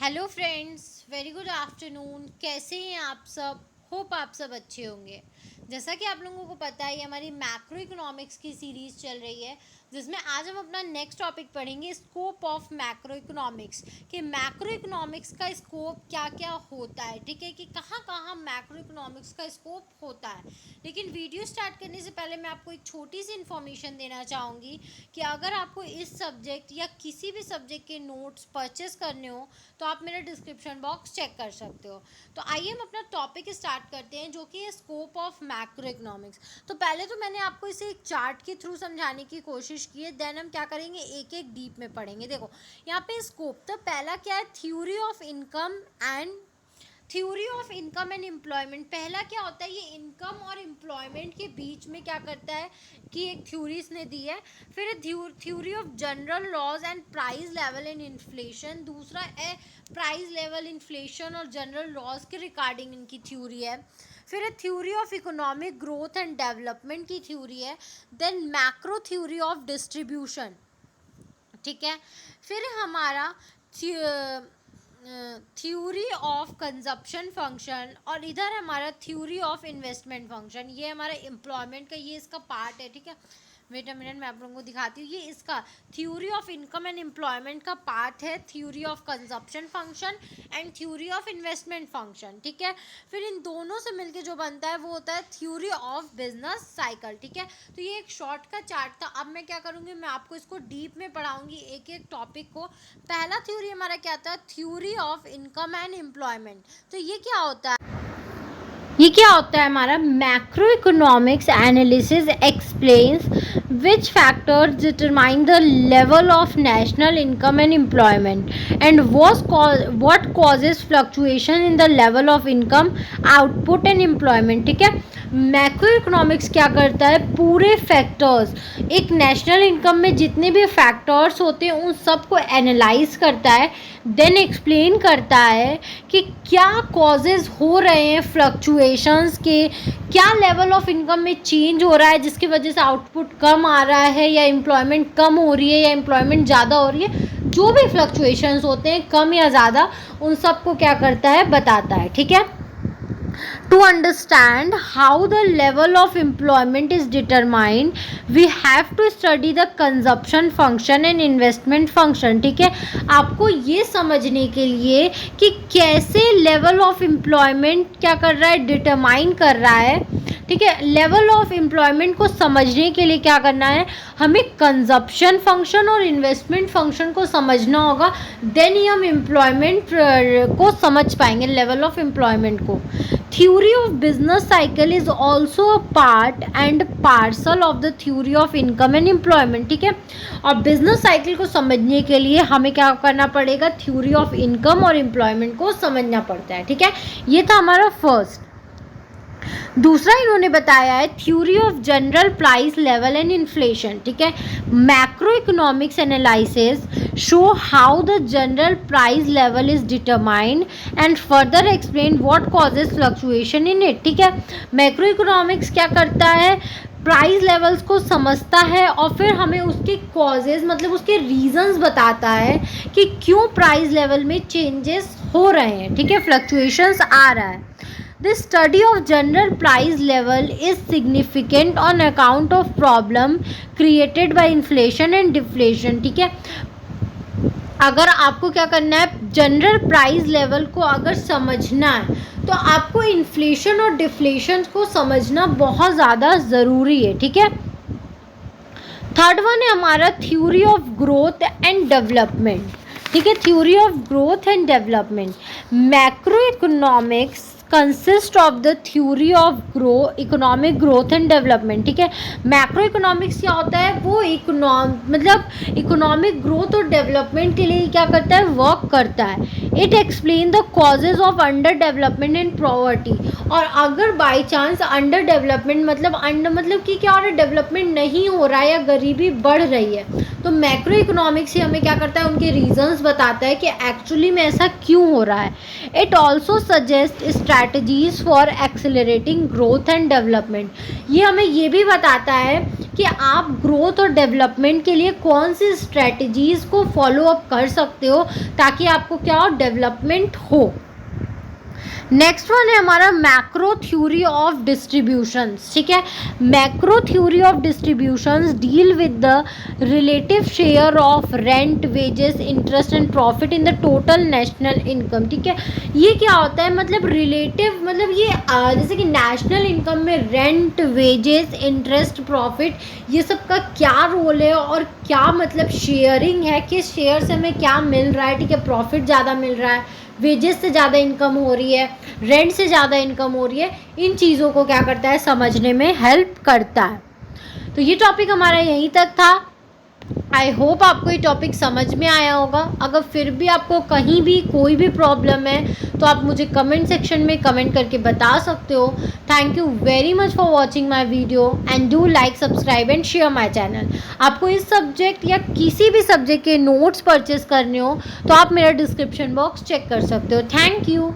Hello friends, very good afternoon. कैसे हैं आप सब? होप आप सब अच्छे होंगे। जैसा कि आप लोगों को पता है, ये हमारी मैक्रो इकोनॉमिक्स की सीरीज़ चल रही है, जिसमें आज हम अपना नेक्स्ट टॉपिक पढ़ेंगे, स्कोप ऑफ मैक्रो इकोनॉमिक्स। कि मैक्रो इकोनॉमिक्स का स्कोप क्या क्या होता है, ठीक है, कि कहाँ कहाँ मैक्रो इकोनॉमिक्स का स्कोप होता है। लेकिन वीडियो स्टार्ट करने से पहले मैं आपको एक छोटी सी इन्फॉर्मेशन देना चाहूँगी कि अगर आपको इस सब्जेक्ट या किसी भी सब्जेक्ट के नोट्स परचेस करने हो तो आप मेरा डिस्क्रिप्शन बॉक्स चेक कर सकते हो। तो आइए हम अपना टॉपिक स्टार्ट करते हैं, जो कि है स्कोप ऑफ मैक्रो इकोनॉमिक्स। तो पहले तो मैंने आपको इसे एक चार्ट के थ्रू समझाने की कोशिश की है, देन हम क्या करेंगे, एक एक डीप में पढ़ेंगे। देखो यहाँ पे स्कोप, तो पहला क्या है, theory of income and employment. पहला क्या होता है, ये इनकम और एम्प्लॉयमेंट के बीच में क्या करता है कि एक थ्योरी इसने दी है। फिर theory of general laws and price level in inflation. दूसरा है प्राइस लेवल, इन्फ्लेशन और जनरल लॉज के रिगार्डिंग इनकी थ्योरी है। फिर theory of economic growth and development की थ्योरी है। Then macro theory of distribution, ठीक है। फिर हमारा थ्योरी ऑफ कंजप्शन फंक्शन, और इधर हमारा थ्योरी ऑफ इन्वेस्टमेंट फंक्शन। ये हमारा एम्प्लॉयमेंट का ये इसका पार्ट है, ठीक है। वेट अ मिनट, मैं आप लोगों को दिखाती हूँ। ये इसका theory of income and employment का पार्ट है, theory of consumption function and theory of investment function, ठीक है। फिर इन दोनों से मिलके जो बनता है वो होता है थ्योरी ऑफ बिजनेस साइकिल, ठीक है। तो ये एक शॉर्ट का चार्ट था। अब मैं क्या करूँगी, मैं आपको इसको डीप में पढ़ाऊँगी एक एक टॉपिक को। पहला थ्योरी हमारा क्या था, theory of income and employment. तो ये क्या होता है, हमारा macro economics analysis explains which factors determine the level of national income and employment and what causes fluctuation in the level of income, output and employment, ठीक है। Macro economics क्या करता है, पूरे फैक्टर्स, एक नेशनल इनकम में जितने भी फैक्टर्स होते हैं उन सबको एनालाइज करता है, देन एक्सप्लेन करता है कि क्या कॉजेज़ हो रहे हैं फ्लक्चुएशंस के, क्या लेवल ऑफ इनकम में चेंज हो रहा है जिसकी वजह से आउटपुट कम आ रहा है, या एम्प्लॉयमेंट कम हो रही है या एम्प्लॉयमेंट ज़्यादा हो रही है। जो भी फ्लक्चुएशंस होते हैं कम या ज़्यादा, उन सबको क्या करता है, बताता है, ठीक है। To understand how the level of employment is determined, we have to study the consumption function and investment function, ठीक है। आपको ये समझने के लिए कि कैसे लेवल ऑफ एम्प्लॉयमेंट क्या कर रहा है, डिटरमाइन कर रहा है, ठीक है। लेवल ऑफ एम्प्लॉयमेंट को समझने के लिए क्या करना है, हमें कंजप्शन फंक्शन और इन्वेस्टमेंट फंक्शन को समझना होगा, देन ही हम एम्प्लॉयमेंट को समझ पाएंगे, लेवल ऑफ एम्प्लॉयमेंट को। Theory of business cycle is also a part and parcel of the theory of income and employment, ठीक है। और बिजनेस साइकिल को समझने के लिए हमें क्या करना पड़ेगा, थ्योरी ऑफ इनकम और एम्प्लॉयमेंट को समझना पड़ता है, ठीक है। ये था हमारा फर्स्ट। दूसरा इन्होंने बताया है theory of general price level and inflation, ठीक है। Macro economics analysis show how the general price level is determined and further explain what causes fluctuation in it, ठीक है। मैक्रो इकोनॉमिक्स क्या करता है, प्राइस लेवल्स को समझता है और फिर हमें उसके कॉजेज, मतलब उसके रीजंस बताता है कि क्यों प्राइस लेवल में चेंजेस हो रहे हैं, ठीक है, फ्लक्चुएशंस आ रहा है। The study of general price level is significant on account of problem created by inflation and deflation, ठीक है। अगर आपको क्या करना है, जनरल प्राइस लेवल को अगर समझना है तो आपको इन्फ्लेशन और डिफ्लेशन को समझना बहुत ज़्यादा ज़रूरी है, ठीक है। थर्ड वन है हमारा theory of growth and development, ठीक है। Theory of growth and development, macro economics consist of the theory of economic growth and development, ठीक है। मैक्रो इकोनॉमिक्स क्या होता है, वो मतलब इकोनॉमिक ग्रोथ और डेवलपमेंट के लिए क्या करता है, वर्क करता है। It explain the causes of under development and poverty. और अगर बाई चांस अंडर डेवलपमेंट मतलब कि क्या हो रहा है, डेवलपमेंट नहीं हो रहा है या गरीबी बढ़ रही है, तो मैक्रो इकोनॉमिक्स ही हमें क्या करता है, उनके रीजंस बताता है कि एक्चुअली में ऐसा क्यों हो रहा है. It also suggest strategies for accelerating growth and development. ये हमें ये भी बताता है कि आप ग्रोथ और डेवलपमेंट के लिए कौन सी स्ट्रैटेजीज को फॉलो अप कर सकते हो ताकि आपको क्या हो, डेवलपमेंट हो. नेक्स्ट वन है हमारा मैक्रो थ्योरी ऑफ डिस्ट्रीब्यूशंस. ठीक है, macro theory of distributions deal with the relative share of rent, wages, interest and profit in the total national income. ठीक है, ये क्या होता है, मतलब रिलेटिव, मतलब ये जैसे कि नेशनल इनकम में रेंट, वेजेस, इंटरेस्ट, प्रॉफिट, ये सब का क्या रोल है और क्या मतलब शेयरिंग है, किस शेयर से हमें क्या मिल रहा है. ठीक है, प्रॉफिट ज़्यादा मिल रहा है, वेजेस से ज़्यादा इनकम हो रही है, रेंट से ज़्यादा इनकम हो रही है. इन चीज़ों को क्या करता है, समझने में हेल्प करता है. तो ये टॉपिक हमारा यहीं तक था. आई होप आपको ये टॉपिक समझ में आया होगा. अगर फिर भी आपको कहीं भी कोई भी प्रॉब्लम है तो आप मुझे कमेंट सेक्शन में कमेंट करके बता सकते हो. Thank you very much for watching my video and do like, subscribe and share my channel. आपको इस सब्जेक्ट या किसी भी सब्जेक्ट के नोट्स परचेस करने हो तो आप मेरा डिस्क्रिप्शन बॉक्स चेक कर सकते हो. Thank you.